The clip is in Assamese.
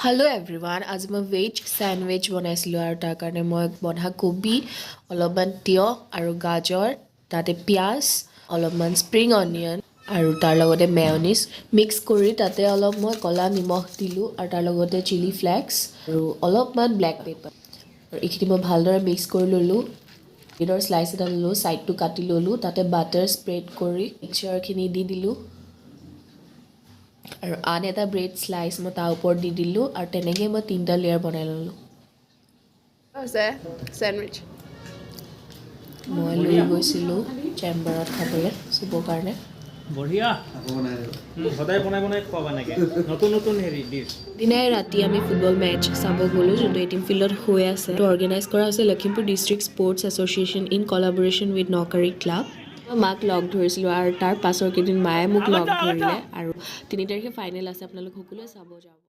Hello everyone, আজি মই ভেজ স্যান্ডউইচ বনাইছিলোঁ আৰু তাৰ কাৰণে মই বন্ধাকবি অলপমান তিয়হ আৰু গাজৰ তাতে পিঁয়াজ অলপমান স্প্ৰিং অনিয়ন আৰু তাৰ লগতে মেয়নিজ মিক্স কৰি তাতে অলপ মই ক'লা নিমখ দিলোঁ আৰু তাৰ লগতে চিলি ফ্লেক্স আৰু অলপমান ব্লেক পেপাৰ আৰু এইখিনি মই ভালদৰে মিক্স কৰি ল'লোঁ ব্ৰেডৰ স্লাইচ এটা ল'লোঁ ছাইডটো কাটি ল'লোঁ তাতে বাটাৰ স্প্ৰেড কৰি মিক্সাৰখিনি দি দিলোঁ আৰু আন এটা ব্ৰেড স্লাইচ মই তাৰ ওপৰত দি দিলোঁ আৰু তেনেকৈ মই 3টা লেয়াৰ বনাই ল'লোঁ আছে স্যান্ডউইচ মই লৈ গৈছিলোঁ চেম্বাৰত খাবলৈ চুবৰ কাৰণে বঢ়িয়া সদায় বনাই খোৱাবা নেকি নতুন হেৰি ডিছ দিনাই ৰাতি আমি ফুটবল মেটচ চাব গ'লোঁ যোনটো এটিম ফিল্ডত হৈ আছে অৰ্গেনাইজ কৰা হৈছে Lakhimpur district sports association in collaboration with Nakari club মই মাক লগ ধৰিছিলোঁ আৰু তাৰ পাছৰ কেইদিন মায়ে মোক লগ ধৰিলে আৰু 3 তাৰিখে ফাইনেল আছে আপোনালোক সকলোৱে চাব যাব